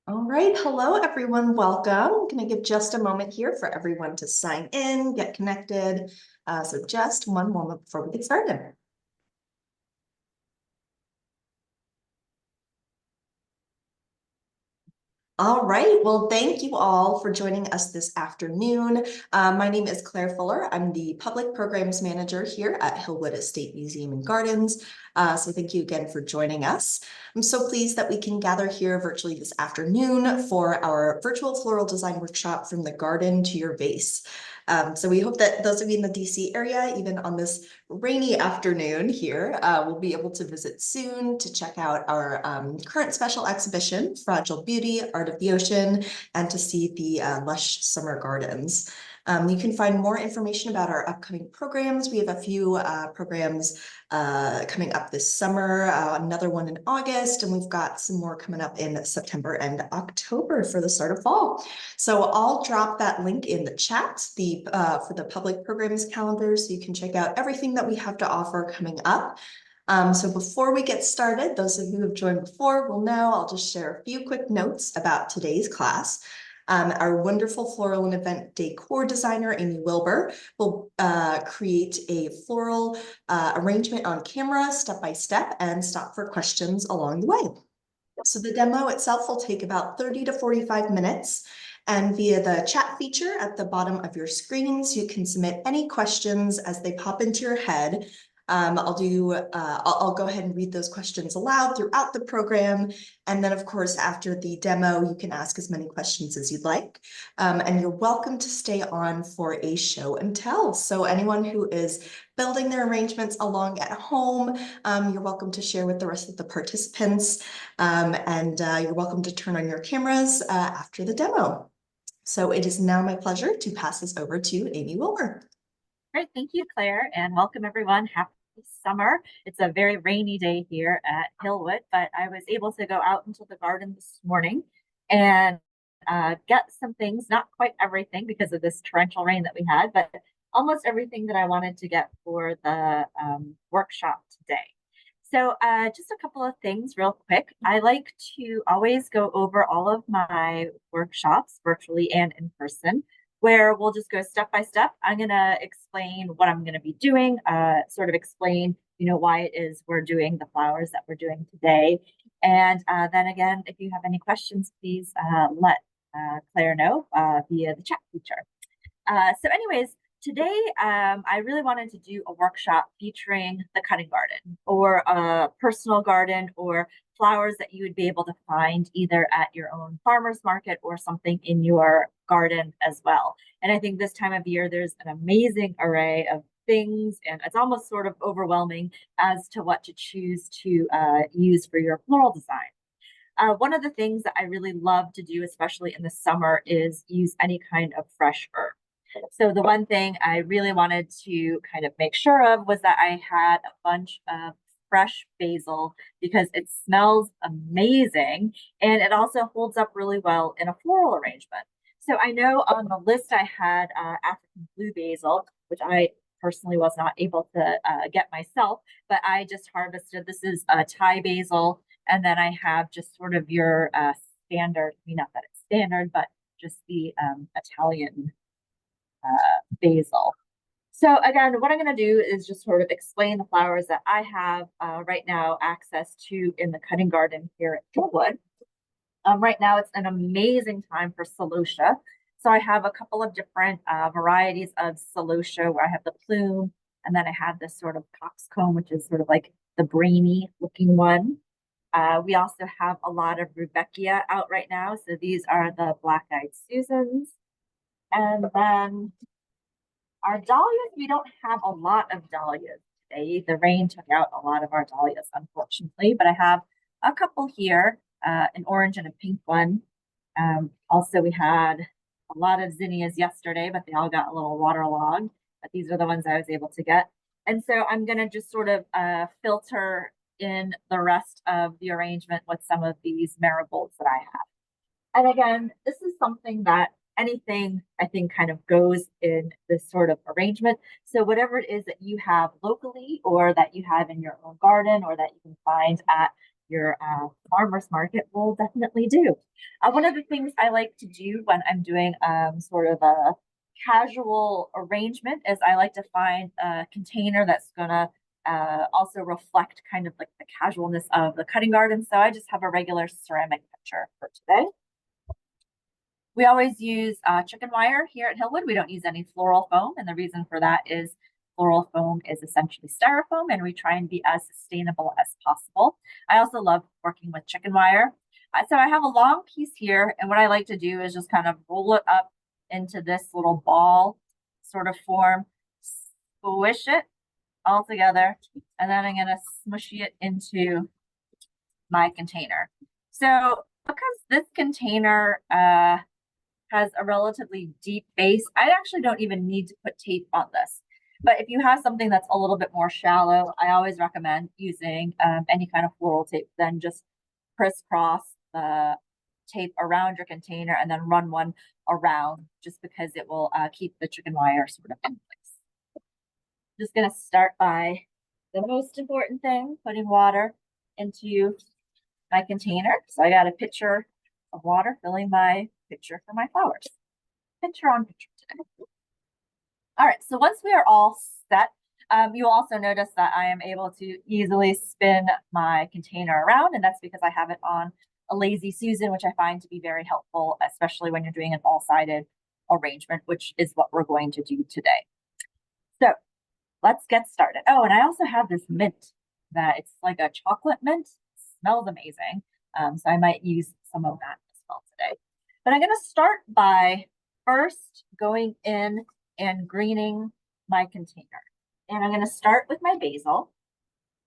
All right, hello everyone, welcome. I'm going to give just a moment here for everyone to sign in, get connected. So just one moment before we get started. All right, well, thank you all for joining us this afternoon. My name is Claire Fuller. I'm the Public Programs Manager here at Hillwood Estate Museum and Gardens. So thank you again for joining us. I'm so pleased that we can gather here virtually this afternoon for our virtual floral design workshop from the garden to your vase. So we hope that those of you in the DC area, even on this rainy afternoon here, will be able to visit soon to check out our current special exhibition, Fragile Beauty, Art of the Ocean, and to see the lush summer gardens. You can find more information about our upcoming programs. We have a few programs coming up this summer, another one in August, and we've got some more coming up in September and October for the start of fall. So I'll drop that link in the chat for the public programs calendar so you can check out everything that we have to offer coming up. So before we get started, those of you who have joined before will know I'll just share a few quick notes about today's class. Our wonderful floral and event decor designer, Ami Wilber, will create a floral arrangement on camera, step by step, and stop for questions along the way. So the demo itself will take about 30 to 45 minutes. And via the chat feature at the bottom of your screens, you can submit any questions as they pop into your head. I'll go ahead and read those questions aloud throughout the program. And then of course, after the demo, you can ask as many questions as you'd like. And you're welcome to stay on for a show and tell. So anyone who is building their arrangements along at home, you're welcome to share with the rest of the participants. And you're welcome to turn on your cameras after the demo. So it is now my pleasure to pass this over to Ami Wilber. Great, thank you, Claire, and welcome everyone. Happy summer. It's a very rainy day here at Hillwood, but I was able to go out into the garden this morning and get some things, not quite everything because of this torrential rain that we had, but almost everything that I wanted to get for the workshop today. So just a couple of things real quick. I like to always go over all of my workshops virtually and in person, where we'll just go step by step. I'm going to explain what I'm going to be doing, sort of explain, why it is we're doing the flowers that we're doing today. And then again, if you have any questions, please let Claire know via the chat feature. So anyways, today I really wanted to do a workshop featuring the cutting garden or a personal garden or flowers that you would be able to find either at your own farmer's market or something in your garden as well. And I think this time of year, there's an amazing array of things, and it's almost sort of overwhelming as to what to choose to use for your floral design. One of the things that I really love to do, especially in the summer, is use any kind of fresh herb. So the one thing I really wanted to kind of make sure of was that I had a bunch of fresh basil because it smells amazing and it also holds up really well in a floral arrangement. So I know on the list I had African blue basil, which I personally was not able to get myself, but I just harvested. This is Thai basil, and then I have just sort of your standard, not that it's standard, but just the Italian basil. So again, what I'm going to do is just sort of explain the flowers that I have right now access to in the cutting garden here at Hillwood. Right now, it's an amazing time for celosia. So I have a couple of different varieties of celosia where I have the plume, and then I have this sort of coxcomb, which is sort of like the brainy looking one. We also have a lot of Rudbeckia out right now. So these are the black-eyed Susans. And then our dahlias, we don't have a lot of dahlias today. The rain took out a lot of our dahlias, unfortunately, but I have a couple here, an orange and a pink one. Also, we had a lot of zinnias yesterday, but they all got a little waterlogged. But these are the ones I was able to get. And so I'm going to just sort of filter in the rest of the arrangement with some of these marigolds that I have. And again, this is something that anything I think kind of goes in this sort of arrangement. So whatever it is that you have locally or that you have in your own garden or that you can find at your farmer's market will definitely do. One of the things I like to do when I'm doing sort of a casual arrangement is I like to find a container that's gonna also reflect kind of like the casualness of the cutting garden. So I just have a regular ceramic pitcher for today. We always use chicken wire here at Hillwood. We don't use any floral foam, and the reason for that is floral foam is essentially styrofoam, and we try and be as sustainable as possible. I also love working with chicken wire. So I have a long piece here, and what I like to do is just kind of roll it up into this little ball sort of form, squish it all together, and then I'm gonna smush it into my container. So because this container has a relatively deep base, I actually don't even need to put tape on this. But if you have something that's a little bit more shallow, I always recommend using any kind of floral tape, then just crisscross the tape around your container and then run one around just because it will keep the chicken wire sort of in place. Just gonna start by the most important thing, putting water into my container. So I got a pitcher of water filling my pitcher for my flowers. Pitcher on pitcher today. All right, so once we are all set, you'll also notice that I am able to easily spin my container around, and that's because I have it on a lazy Susan, which I find to be very helpful, especially when you're doing an all-sided arrangement, which is what we're going to do today. So let's get started. Oh, and I also have this mint that it's like a chocolate mint. It smells amazing. So I might use some of that as well today. But I'm going to start by first going in and greening my container. And I'm going to start with my basil.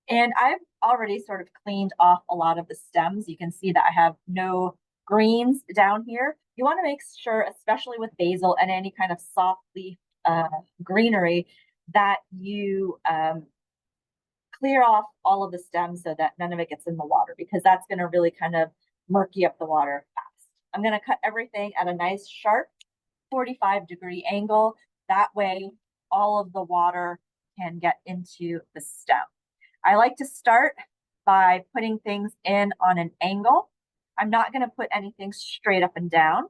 And I've already sort of cleaned off a lot of the stems. You can see that I have no greens down here. You want to make sure, especially with basil and any kind of soft leaf greenery, that you clear off all of the stems so that none of it gets in the water, because that's going to really kind of murky up the water fast. I'm going to cut everything at a nice sharp 45-degree angle. That way all of the water can get into the stem. I like to start by putting things in on an angle. I'm not going to put anything straight up and down.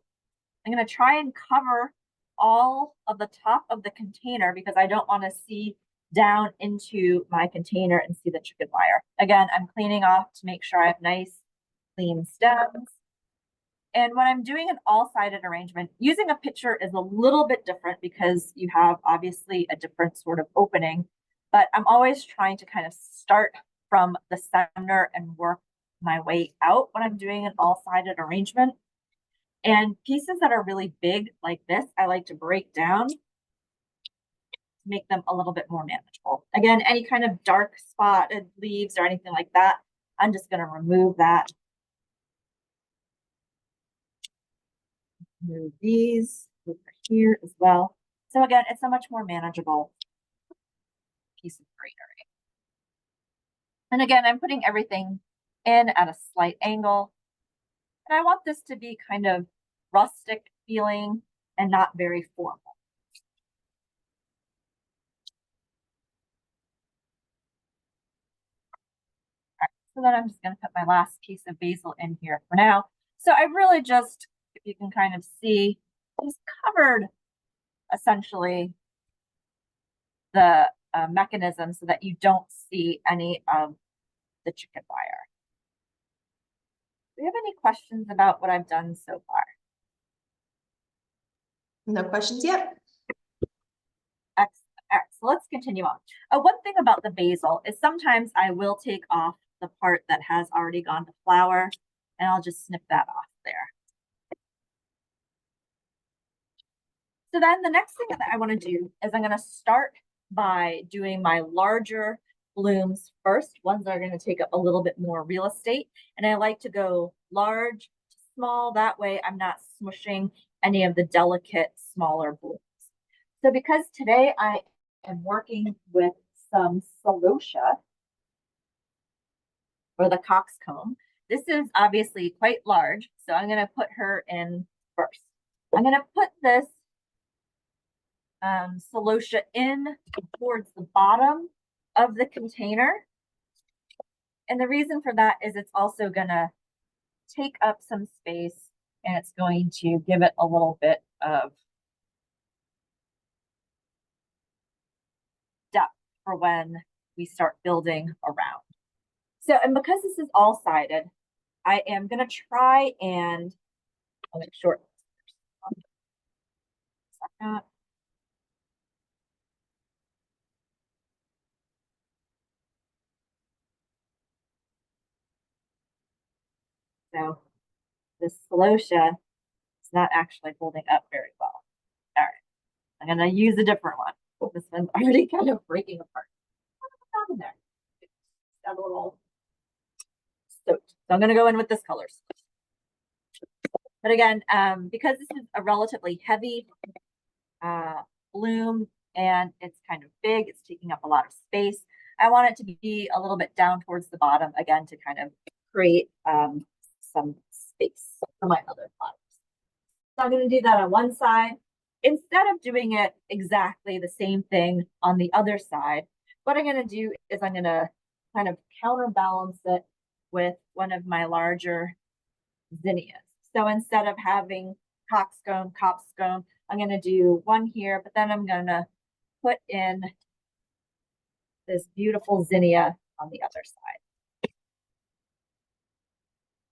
I'm going to try and cover all of the top of the container because I don't want to see down into my container and see the chicken wire. Again, I'm cleaning off to make sure I have nice, clean stems. And when I'm doing an all-sided arrangement, using a pitcher is a little bit different because you have obviously a different sort of opening, but I'm always trying to kind of start from the center and work my way out when I'm doing an all-sided arrangement. And pieces that are really big like this, I like to break down to make them a little bit more manageable. Again, any kind of dark spotted leaves or anything like that, I'm just going to remove that. Move these over here as well. So again, it's a much more manageable piece of greenery. And again, I'm putting everything in at a slight angle. And I want this to be kind of rustic feeling and not very formal. All right, so then I'm just going to put my last piece of basil in here for now. So I really just, if you can kind of see, just covered essentially the mechanism so that you don't see any of the chicken wire. Do you have any questions about what I've done so far? No questions yet. Excellent. All right, so let's continue on. One thing about the basil is sometimes I will take off the part that has already gone to flower, and I'll just snip that off there. So then the next thing that I want to do is I'm going to start by doing my larger blooms first, ones that are going to take up a little bit more real estate. And I like to go large to small. That way I'm not smushing any of the delicate, smaller blooms. So because today I am working with some celosia, or the coxcomb, this is obviously quite large. So I'm going to put her in first. I'm going to put this celosia in towards the bottom of the container. And the reason for that is it's also gonna take up some space and it's going to give it a little bit of depth for when we start building around. So, and because this is all sided, I am gonna try and I'll make sure. So this celosia is not actually holding up very well. All right, I'm gonna use a different one. This one's already kind of breaking apart. What's happened there? It's got a little soaked. So I'm gonna go in with this color. But again, because this is a relatively heavy bloom and it's kind of big, it's taking up a lot of space. I want it to be a little bit down towards the bottom again to kind of create some space for my other flowers. So I'm going to do that on one side. Instead of doing it exactly the same thing on the other side, what I'm going to do is I'm going to kind of counterbalance it with one of my larger zinnias. So instead of having coxcomb, I'm going to do one here, but then I'm going to put in this beautiful zinnia on the other side.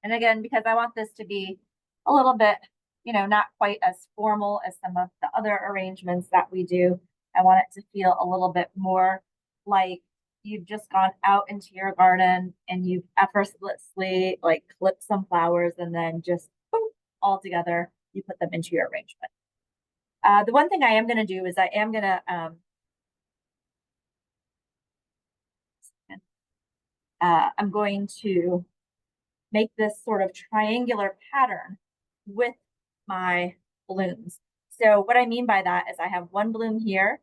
And again, because I want this to be a little bit, not quite as formal as some of the other arrangements that we do, I want it to feel a little bit more like you've just gone out into your garden and you've effortlessly like clipped some flowers and then just boom, all together, you put them into your arrangement. The one thing I am going to do is I am going to I'm going to make this sort of triangular pattern with my blooms. So what I mean by that is I have one bloom here,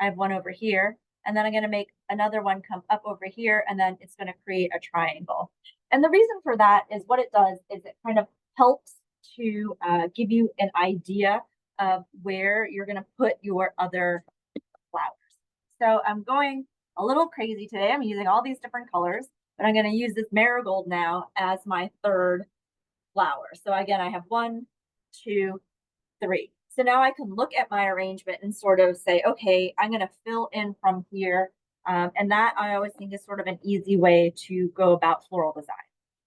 I have one over here, and then I'm going to make another one come up over here, and then it's going to create a triangle. And the reason for that is what it does is it kind of helps to give you an idea of where you're going to put your other flowers. So I'm going a little crazy today. I'm using all these different colors, but I'm going to use this marigold now as my third flower. So again, I have 1, 2, 3. So now I can look at my arrangement and sort of say, okay, I'm going to fill in from here. And that I always think is sort of an easy way to go about floral design.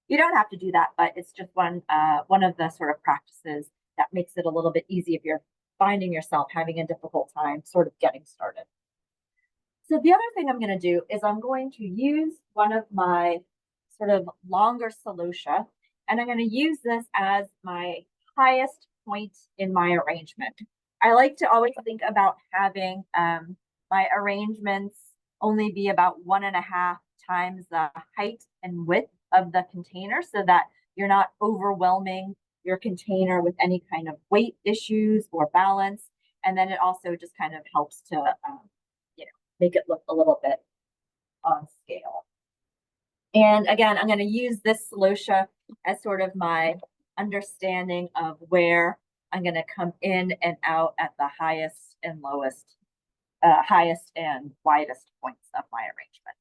You don't have to do that, but it's just one of the sort of practices that makes it a little bit easy if you're finding yourself having a difficult time sort of getting started. So the other thing I'm going to do is I'm going to use one of my sort of longer celosia, and I'm going to use this as my highest point in my arrangement. I like to always think about having my arrangements only be about 1.5 times the height and width of the container so that you're not overwhelming your container with any kind of weight issues or balance. And then it also just kind of helps to, make it look a little bit on scale. And again, I'm going to use this celosia as sort of my understanding of where I'm going to come in and out at the highest and lowest, highest and widest points of my arrangement.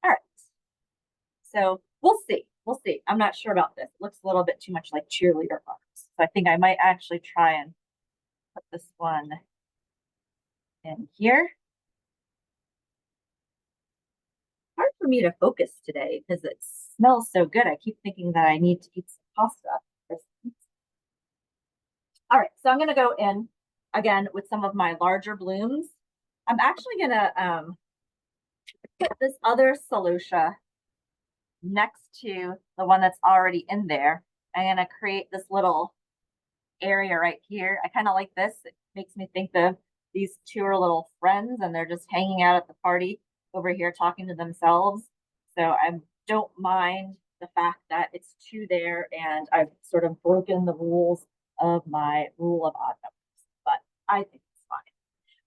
All right. So we'll see. We'll see. I'm not sure about this. It looks a little bit too much like cheerleader arms. So I think I might actually try and put this one in here. Hard for me to focus today because it smells so good. I keep thinking that I need to eat some pasta. All right, so I'm going to go in again with some of my larger blooms. I'm actually going to put this other celosia next to the one that's already in there. I'm going to create this little area right here. I kind of like this. It makes me think of these two are little friends and they're just hanging out at the party over here talking to themselves. So I don't mind the fact that it's two there and I've sort of broken the rules of my rule of odd numbers, but I think it's fine.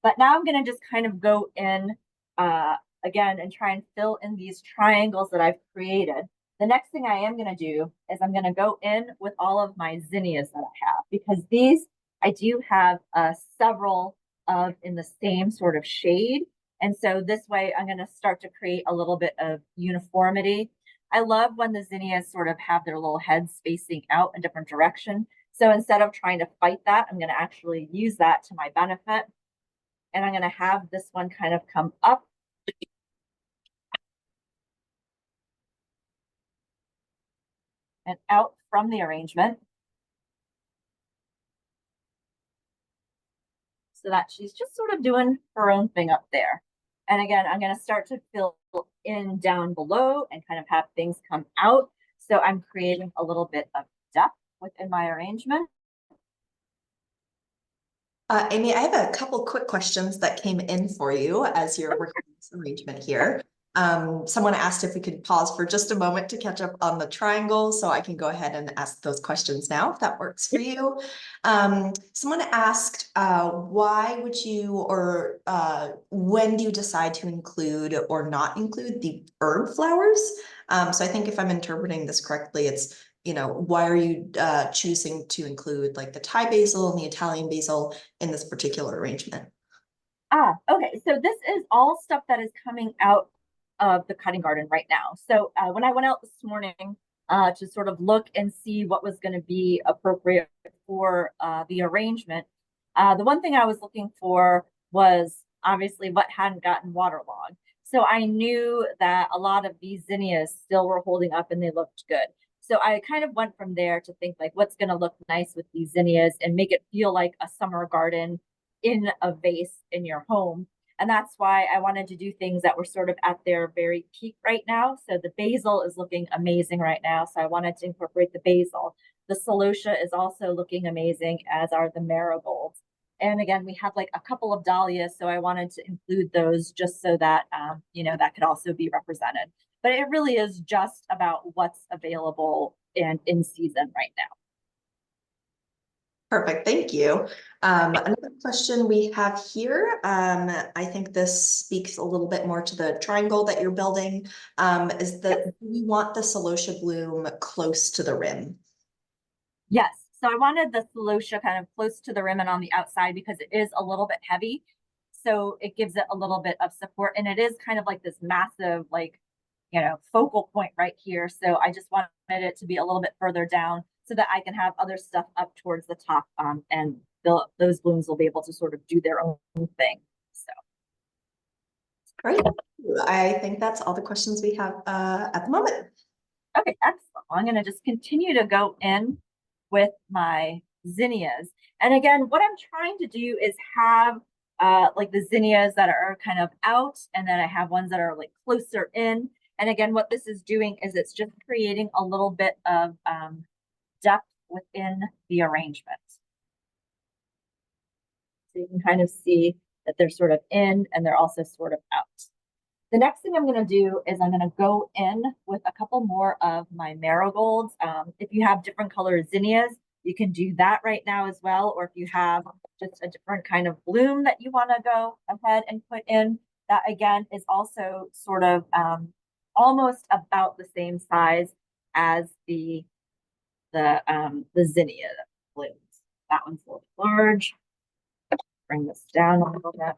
But now I'm going to just kind of go in again and try and fill in these triangles that I've created. The next thing I am going to do is I'm going to go in with all of my zinnias that I have, because these I do have several of in the same sort of shade. And so this way I'm going to start to create a little bit of uniformity. I love when the zinnias sort of have their little heads spacing out in different direction. So instead of trying to fight that, I'm going to actually use that to my benefit. And I'm going to have this one kind of come up and out from the arrangement so that she's just sort of doing her own thing up there. And again, I'm going to start to fill in down below and kind of have things come out. So I'm creating a little bit of depth within my arrangement. Amy, I have a couple quick questions that came in for you as you're working on this arrangement here. Someone asked if we could pause for just a moment to catch up on the triangle, so I can go ahead and ask those questions now, if that works for you. Someone asked, why would you, or when do you decide to include or not include the herb flowers? So I think if I'm interpreting this correctly, it's, why are you choosing to include like the Thai basil and the Italian basil in this particular arrangement? Okay. So this is all stuff that is coming out of the cutting garden right now. So when I went out this morning to sort of look and see what was going to be appropriate for the arrangement, the one thing I was looking for was obviously what hadn't gotten waterlogged. So I knew that a lot of these zinnias still were holding up and they looked good. So I kind of went from there to think like what's going to look nice with these zinnias and make it feel like a summer garden in a vase in your home. And that's why I wanted to do things that were sort of at their very peak right now. So the basil is looking amazing right now. So I wanted to incorporate the basil. The celosia is also looking amazing, as are the marigolds. And again, we have like a couple of dahlias. So I wanted to include those just so that, that could also be represented. But it really is just about what's available and in season right now. Perfect, thank you. Another question we have here, I think this speaks a little bit more to the triangle that you're building, is that do we want the celosia bloom close to the rim? Yes. So I wanted the celosia kind of close to the rim and on the outside because it is a little bit heavy. So it gives it a little bit of support. And it is kind of like this massive, like, focal point right here. So I just wanted it to be a little bit further down so that I can have other stuff up towards the top. And those blooms will be able to sort of do their own thing. So Great. I think that's all the questions we have at the moment. okay, excellent. I'm going to just continue to go in with my zinnias. And again, what I'm trying to do is have like the zinnias that are kind of out, and then I have ones that are like closer in. And again, what this is doing is it's just creating a little bit of depth within the arrangement. So you can kind of see that they're sort of in and they're also sort of out. The next thing I'm going to do is I'm going to go in with a couple more of my marigolds. If you have different color zinnias, you can do that right now as well. Or if you have just a different kind of bloom that you want to go ahead and put in, that again is also sort of almost about the same size as the zinnia blooms. That one's a little large. Bring this down a little bit.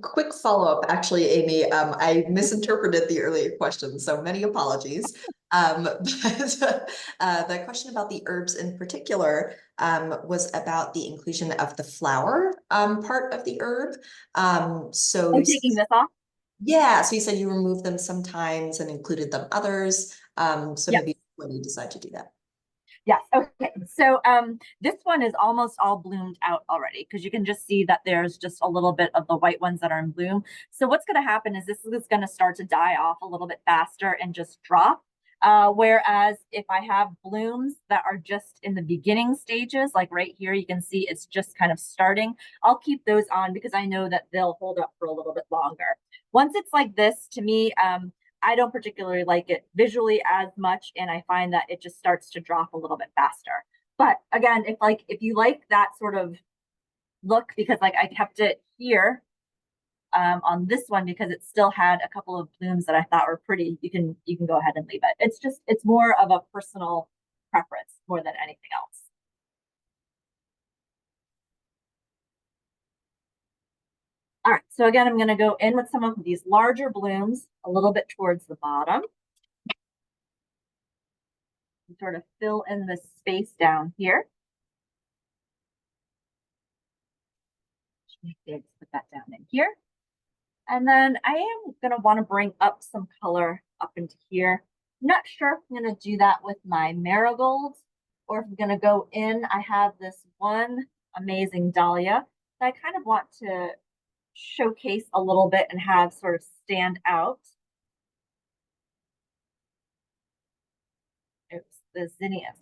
Quick follow-up, actually, Amy. I misinterpreted the earlier question, so many apologies. But the question about the herbs in particular was about the inclusion of the flower part of the herb. So Taking this off? yeah, so you said you removed them sometimes and included them others. So Yes. maybe when you decide to do that. Yes. Okay. So this one is almost all bloomed out already because you can just see that there's just a little bit of the white ones that are in bloom. So what's going to happen is this is going to start to die off a little bit faster and just drop. Whereas if I have blooms that are just in the beginning stages, like right here, you can see it's just kind of starting. I'll keep those on because I know that they'll hold up for a little bit longer. Once it's like this, to me, I don't particularly like it visually as much, and I find that it just starts to drop a little bit faster. But again, if you like that sort of look, because like I kept it here on this one because it still had a couple of blooms that I thought were pretty, you can go ahead and leave it. It's more of a personal preference more than anything else. All right, so again, I'm gonna go in with some of these larger blooms a little bit towards the bottom. And sort of fill in the space down here. Put that down in here. And then I am gonna wanna bring up some color up into here. I'm not sure if I'm gonna do that with my marigolds or if I'm gonna go in. I have this one amazing dahlia that I kind of want to showcase a little bit and have sort of stand out. Oops, the zinnia is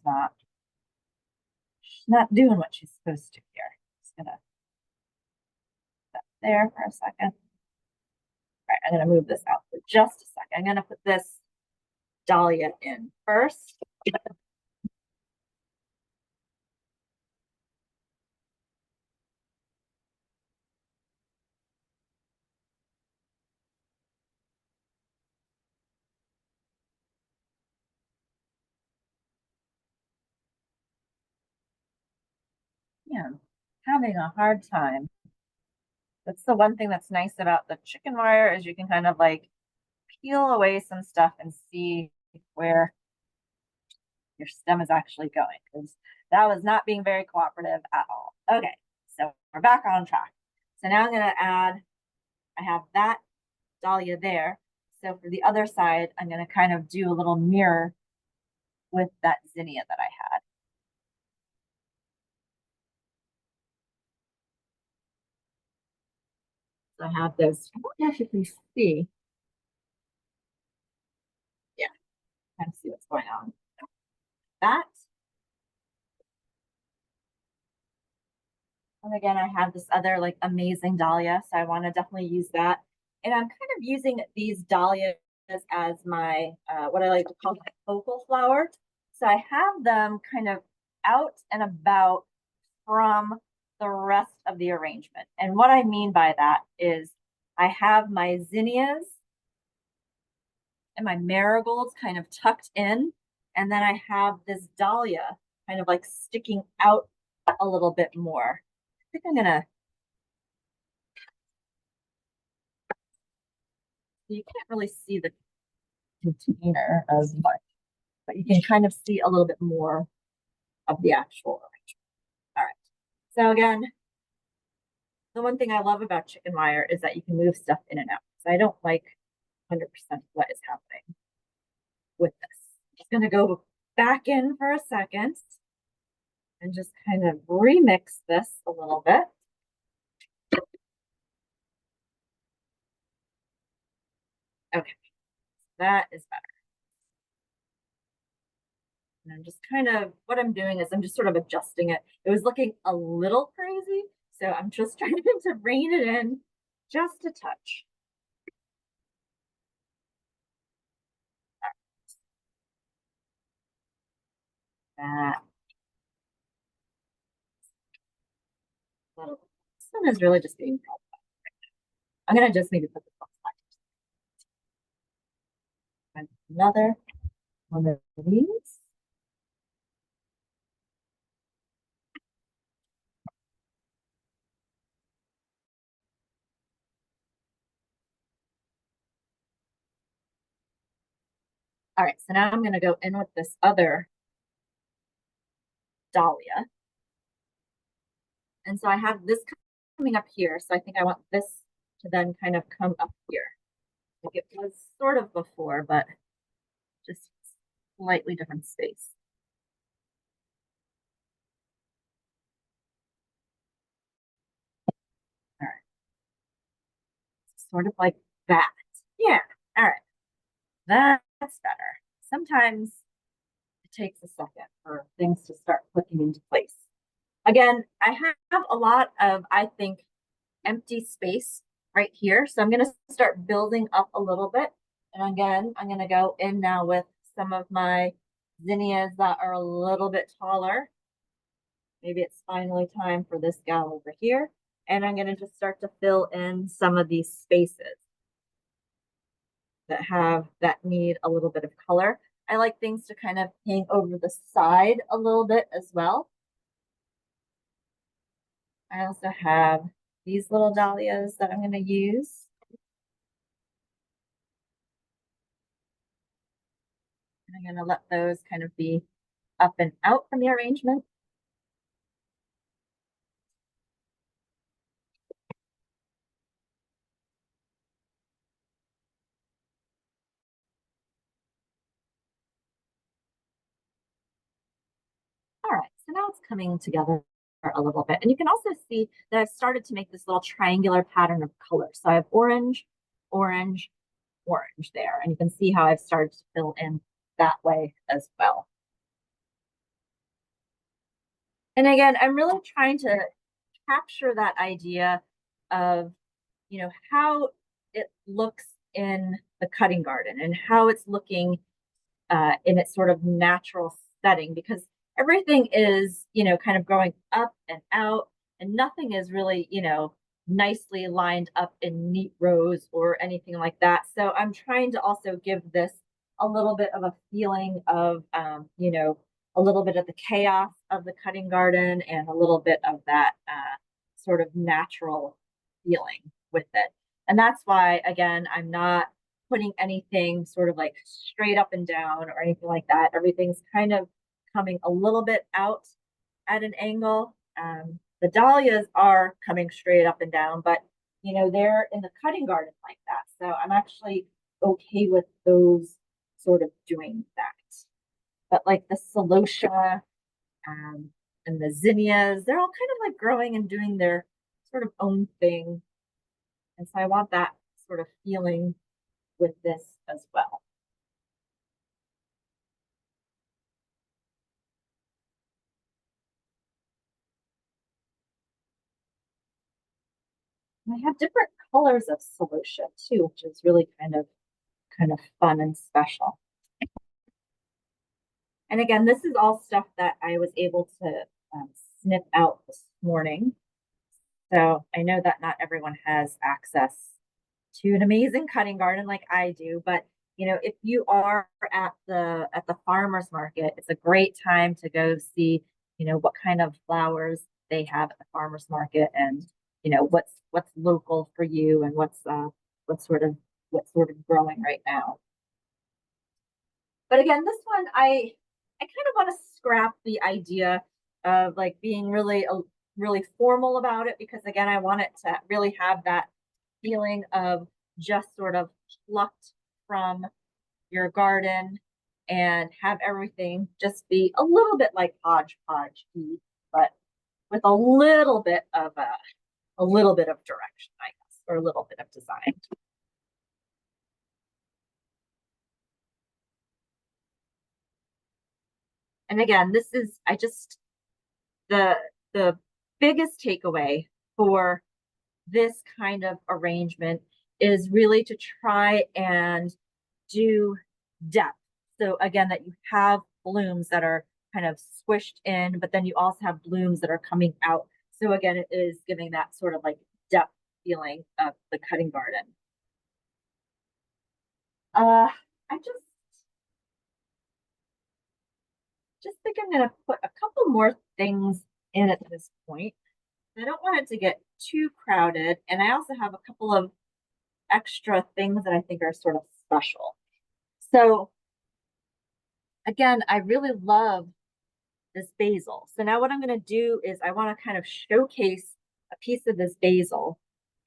she's not doing what she's supposed to here. Just gonna put that there for a second. All right, I'm gonna move this out for just a second. I'm gonna put this dahlia in first. Yeah, having a hard time. That's the one thing that's nice about the chicken wire is you can kind of like peel away some stuff and see where your stem is actually going, because that was not being very cooperative at all. Okay, so we're back on track. So now I'm gonna add, I have that dahlia there. So for the other side, I'm gonna kind of do a little mirror with that zinnia that I had. So I have this, I don't know if you can see. Yeah, kind of see what's going on. That. And again, I have this other like amazing dahlia, so I want to definitely use that. And I'm kind of using these dahlias as my, what I like to call my focal flower. So I have them kind of out and about from the rest of the arrangement. And what I mean by that is I have my zinnias and my marigolds kind of tucked in. And then I have this dahlia kind of like sticking out a little bit more. I think I'm gonna, you can't really see the container as much, but you can kind of see a little bit more of the actual arrangement. All right. So again, the one thing I love about chicken wire is that you can move stuff in and out. So I don't like 100% what is happening with this. I'm just gonna go back in for a second and just kind of remix this a little bit. Okay, that is better. And I'm just kind of, what I'm doing is I'm just sort of adjusting it. It was looking a little crazy, so I'm just trying to rein it in just a touch. That this one is really just being problematic. I'm gonna just maybe put this on and another one of these. All right, so now I'm gonna go in with this other dahlia. And so I have this coming up here. So I think I want this to then kind of come up here. Like it was sort of before, but just slightly different space. All right. Sort of like that. Yeah. All right. That's better. Sometimes it takes a second for things to start clicking into place. Again, I have a lot of, I think, empty space right here. So I'm going to start building up a little bit. And again, I'm going to go in now with some of my zinnias that are a little bit taller. Maybe it's finally time for this gal over here. And I'm going to just start to fill in some of these spaces that need a little bit of color. I like things to kind of hang over the side a little bit as well. I also have these little dahlias that I'm going to use. And I'm going to let those kind of be up and out from the arrangement. All right, so now it's coming together a little bit. And you can also see that I've started to make this little triangular pattern of color. So I have orange, orange, orange there. And you can see how I've started to fill in that way as well. And again, I'm really trying to capture that idea of, how it looks in the cutting garden and how it's looking in its sort of natural setting, because everything is, kind of going up and out, and nothing is really, nicely lined up in neat rows or anything like that. So I'm trying to also give this a little bit of a feeling of, a little bit of the chaos of the cutting garden and a little bit of that sort of natural feeling with it. And that's why, again, I'm not putting anything sort of like straight up and down or anything like that. Everything's kind of coming a little bit out at an angle. The dahlias are coming straight up and down, but they're in the cutting garden like that. So I'm actually okay with those sort of doing that. But like the celosia um, and the zinnias, they're all kind of like growing and doing their sort of own thing. And so I want that sort of feeling with this as well. And I have different colors of celosia too, which is really kind of fun and special. And again, this is all stuff that I was able to snip out this morning. So I know that not everyone has access to an amazing cutting garden like I do, but if you are at the farmers market, it's a great time to go see, what kind of flowers they have at the farmers market, and what's local for you, and what's sort of growing right now. But again, this one I kind of want to scrap the idea of like being really formal about it, because again, I want it to really have that feeling of just sort of plucked from your garden and have everything just be a little bit like hodgepodge, but with a little bit of direction, I guess, or a little bit of design. And again, this is the the biggest takeaway for this kind of arrangement is really to try and do depth. So again, that you have blooms that are kind of squished in, but then you also have blooms that are coming out. So again, it is giving that sort of like depth feeling of the cutting garden. I just think I'm gonna put a couple more things in at this point. I don't want it to get too crowded, and I also have a couple of extra things that I think are sort of special. So again, I really love this basil. So now what I'm going to do is I want to kind of showcase a piece of this basil.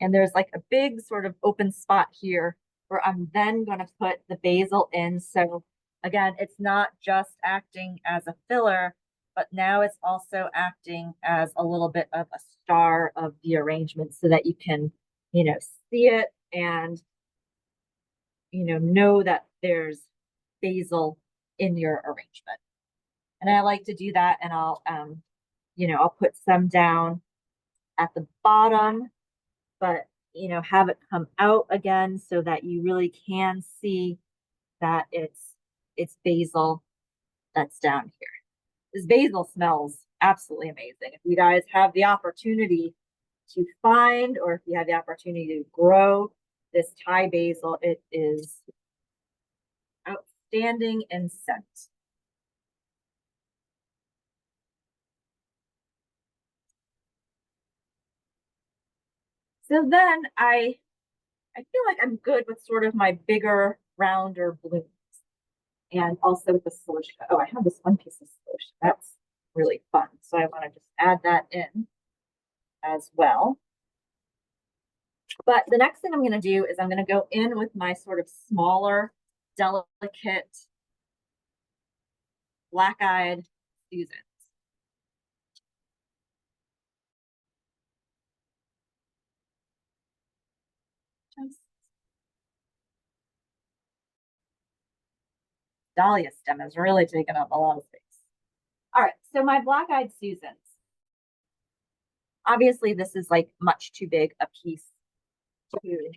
And there's like a big sort of open spot here where I'm then going to put the basil in. So again, it's not just acting as a filler, but now it's also acting as a little bit of a star of the arrangement, so that you can, see it and, know that there's basil in your arrangement. And I like to do that, and I'll put some down at the bottom, but have it come out again so that you really can see that it's basil that's down here. This basil smells absolutely amazing. If you guys have the opportunity to find, or if you have the opportunity to grow this Thai basil, it is outstanding in scent. So then I feel like I'm good with sort of my bigger, rounder blooms. And also with the solution. Oh, I have this one piece of solution. That's really fun. So I want to just add that in as well. But the next thing I'm going to do is I'm going to go in with my sort of smaller, delicate, black-eyed Susans. Just dahlia stem is really taking up a lot of space. All right, so my black-eyed Susans. Obviously, this is like much too big a piece to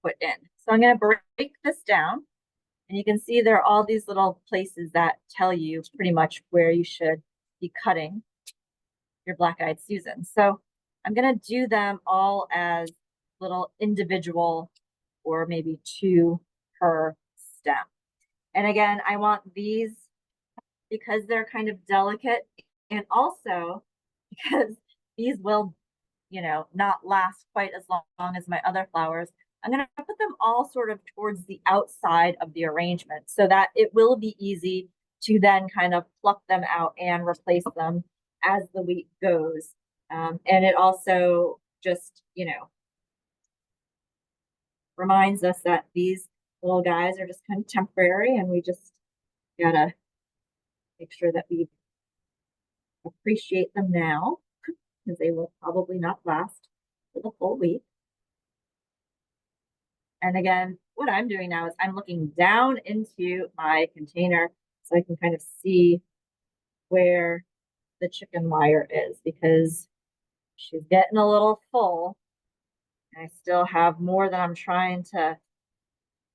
put in. So I'm going to break this down. And you can see there are all these little places that tell you pretty much where you should be cutting your black-eyed Susan. So I'm going to do them all as little individual or maybe two per stem. And again, I want these because they're kind of delicate and also because these will, not last quite as long as my other flowers. I'm going to put them all sort of towards the outside of the arrangement so that it will be easy to then kind of pluck them out and replace them as the week goes. And it also just, reminds us that these little guys are just kind of temporary and we just gotta make sure that we appreciate them now because they will probably not last for the full week. And again, what I'm doing now is I'm looking down into my container so I can kind of see where the chicken wire is because she's getting a little full. And I still have more that I'm trying to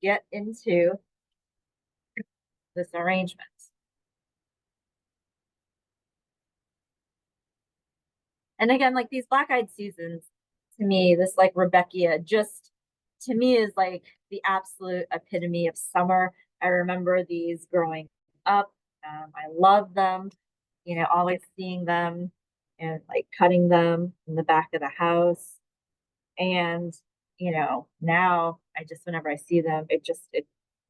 get into this arrangement. And again, like these black-eyed Susans, to me, this like Rebecca just to me is like the absolute epitome of summer. I remember these growing up. I love them, always seeing them and like cutting them in the back of the house. And, now I just, whenever I see them, it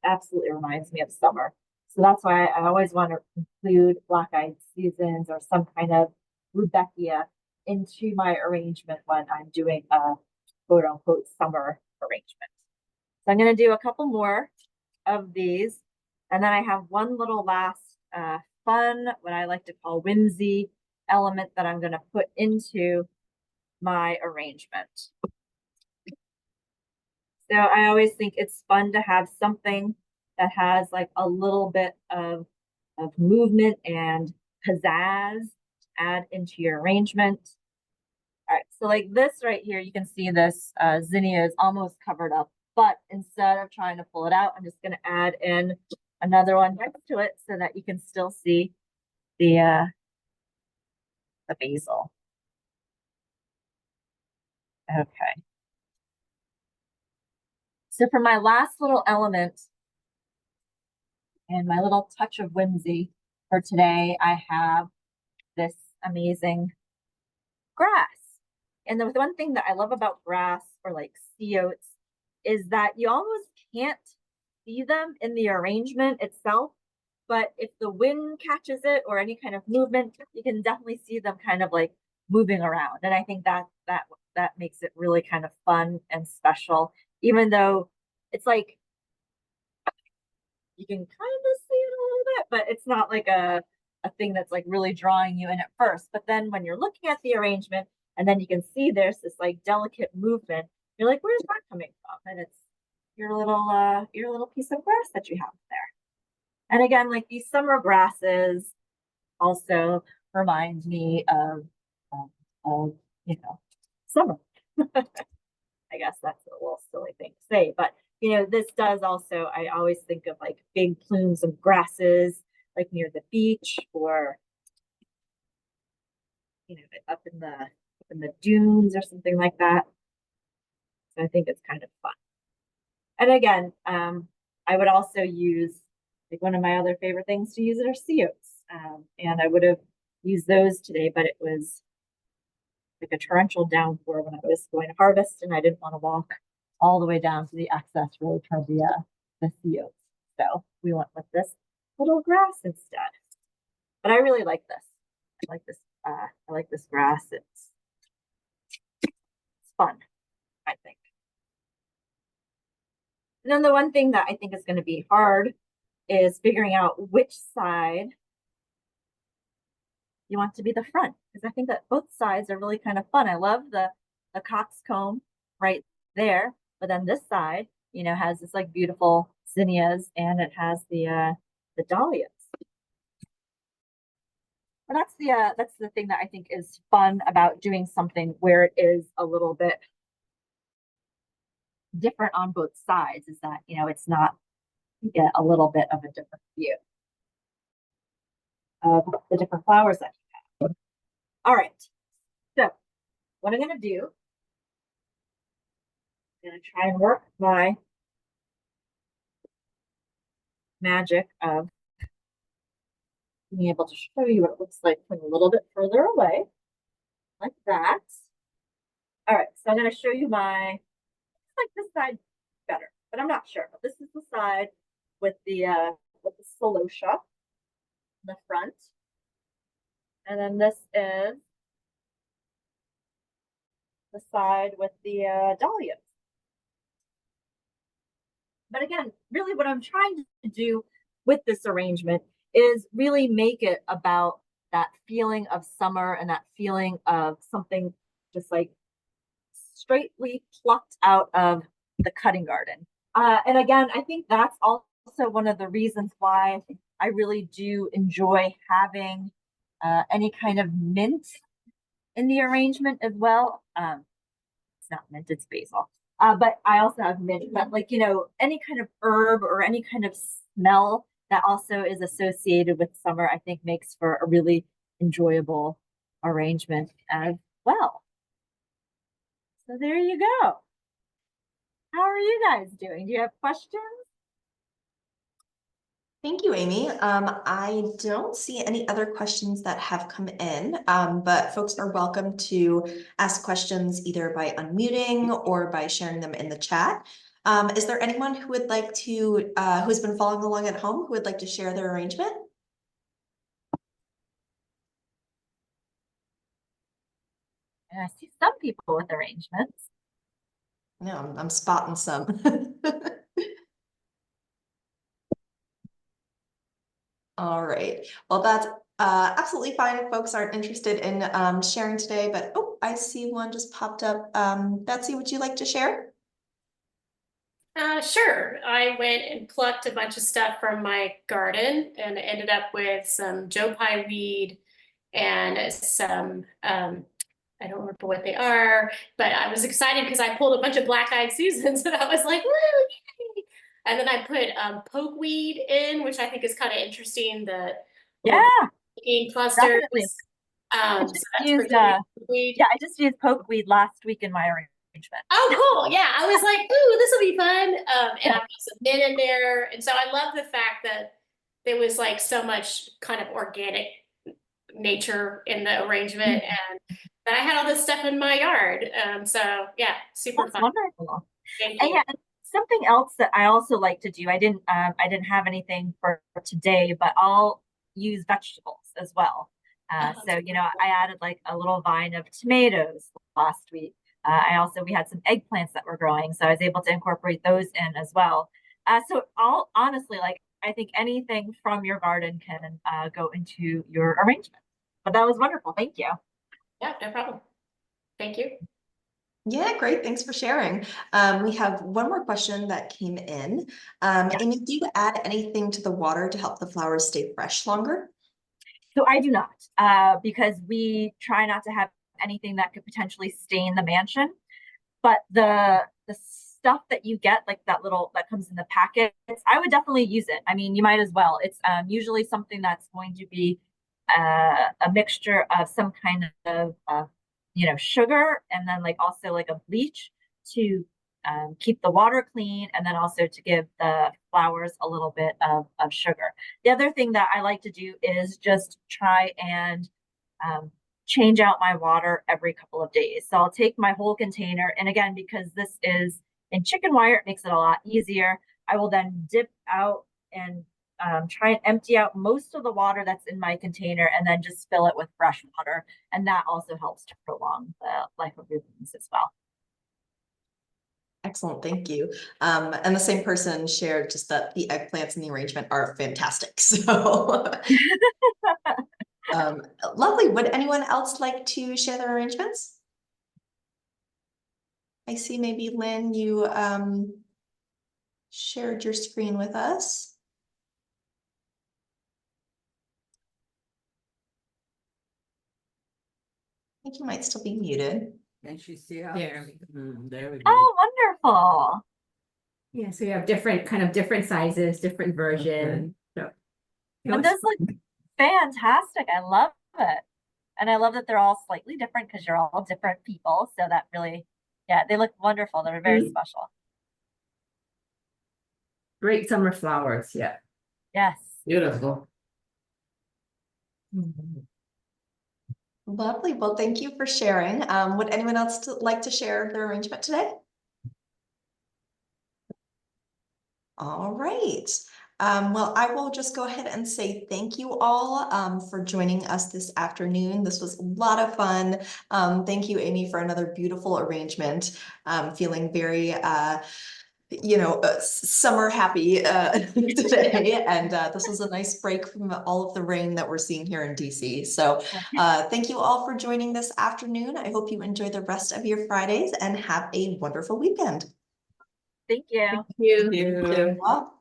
absolutely reminds me of summer. So that's why I always want to include black-eyed Susans or some kind of Rudbeckia into my arrangement when I'm doing a quote unquote summer arrangement. So I'm going to do a couple more of these. And then I have one little last fun, what I like to call whimsy element that I'm going to put into my arrangement. So I always think it's fun to have something that has like a little bit of movement and pizzazz add into your arrangement. All right, so like this right here, you can see this zinnia is almost covered up, but instead of trying to pull it out, I'm just going to add in another one next to it so that you can still see the basil. Okay. So for my last little element and my little touch of whimsy for today, I have this amazing grass. And the one thing that I love about grass or like sea oats is that you almost can't see them in the arrangement itself. But if the wind catches it or any kind of movement, you can definitely see them kind of like moving around. And I think that makes it really kind of fun and special, even though it's like you can kind of see it a little bit, but it's not like a thing that's like really drawing you in at first. But then when you're looking at the arrangement and then you can see there's this like delicate movement, you're like, where's that coming from? And it's your little piece of grass that you have there. And again, like these summer grasses also remind me of summer. I guess that's a little silly thing to say, but this does also, I always think of like big plumes of grasses, like near the beach or, up in the dunes or something like that. So I think it's kind of fun. And again, I would also use like one of my other favorite things to use are sea oats. And I would have used those today, but it was like a torrential downpour when I was going to harvest, and I didn't want to walk all the way down to the access road for the fields. So we went with this little grass instead. But I really like this. I like this. I like this grass. It's fun, I think. And then the one thing that I think is going to be hard is figuring out which side you want to be the front, because I think that both sides are really kind of fun. I love the coxcomb right there, but then this side, you know, has this like beautiful zinnias, and it has the dahlias. And that's the thing that I think is fun about doing something where it is a little bit different on both sides, is that, you know, it's not, you get a little bit of a different view of the different flowers that you have. All right, so what I'm going to do, I'm going to try and work my magic of being able to show you what it looks like from a little bit further away, like that. All right, so I'm going to show you my, like this side better, but I'm not sure. But this is the side with the celosia in the front, and then this is the side with the dahlias. But again, really what I'm trying to do with this arrangement is really make it about that feeling of summer and that feeling of something just like straightly plucked out of the cutting garden. And again, I think that's also one of the reasons why I really do enjoy having any kind of mint in the arrangement as well. It's not mint, it's basil. But I also have mint, but like, you know, any kind of herb or any kind of smell that also is associated with summer, I think makes for a really enjoyable arrangement as well. So there you go. How are you guys doing? Do you have questions? Thank you, Amy. I don't see any other questions that have come in, but folks are welcome to ask questions either by unmuting or by sharing them in the chat. Is there anyone who would like to, who's been following along at home, who would like to share their arrangement? And I see some people with arrangements. No, I'm spotting some. All right. Well, that's absolutely fine if folks aren't interested in sharing today, but oh, I see one just popped up. Betsy, would you like to share? Sure. I went and plucked a bunch of stuff from my garden and ended up with some Joe Pye weed and some, I don't remember what they are, but I was excited because I pulled a bunch of black-eyed Susans and I was like, woo, yay! And then I put pokeweed in, which I think is kind of interesting, the Yeah, clusters. definitely. So that's pretty weed. Yeah, I just used pokeweed last week in my arrangement. Oh, cool. Yeah. I was like, ooh, this will be fun. And I put some mint in there. And so I love the fact that there was like so much kind of organic nature in the arrangement and that I had all this stuff in my yard. So yeah, super That's fun. wonderful. Thank And you. yeah, something else that I also like to do, I didn't have anything for today, but I'll use vegetables as well. So, you know, I added like a little vine of tomatoes last week. We had some eggplants that were growing, so I was able to incorporate those in as well. So I'll honestly, like, I think anything from your garden can go into your arrangement. But that was wonderful. Thank you. Yeah, no problem. Thank you. Yeah, great. Thanks for sharing. We have one more question that came in. Amy, do you add anything to the water to help the flowers stay fresh longer? So I do not, because we try not to have anything that could potentially stain the mansion. But the stuff that you get, like that little that comes in the packets, I would definitely use it. I mean, you might as well. It's usually something that's going to be a mixture of some kind of you know, sugar, and then like also like a bleach to keep the water clean, and then also to give the flowers a little bit of sugar. The other thing that I like to do is just try and change out my water every couple of days. So I'll take my whole container, and again, because this is in chicken wire, it makes it a lot easier. I will then dip out and try and empty out most of the water that's in my container and then just fill it with fresh water. And that also helps to prolong the life of your beans as well. Excellent, thank you. And the same person shared just that the eggplants in the arrangement are fantastic. So lovely. Would anyone else like to share their arrangements? I see maybe Lynn, you shared your screen with us. I think you might still be muted. And you see out there. There we go. Oh, wonderful. Yeah, so you have different sizes, different version. So, And those look fantastic. I love it. And I love that they're all slightly different because you're all different people. So that really, yeah, they look wonderful. They're very special. great summer flowers, yeah. Yes. Beautiful. Lovely. Well, thank you for sharing. Would anyone else like to share their arrangement today? All right. Well, I will just go ahead and say thank you all for joining us this afternoon. This was a lot of fun. Thank you, Amy, for another beautiful arrangement. Feeling very summer happy today, and this was a nice break from all of the rain that we're seeing here in DC. So thank you all for joining this afternoon. I hope you enjoy the rest of your Fridays and have a wonderful weekend. Thank you. Thank you. Thank you. Well.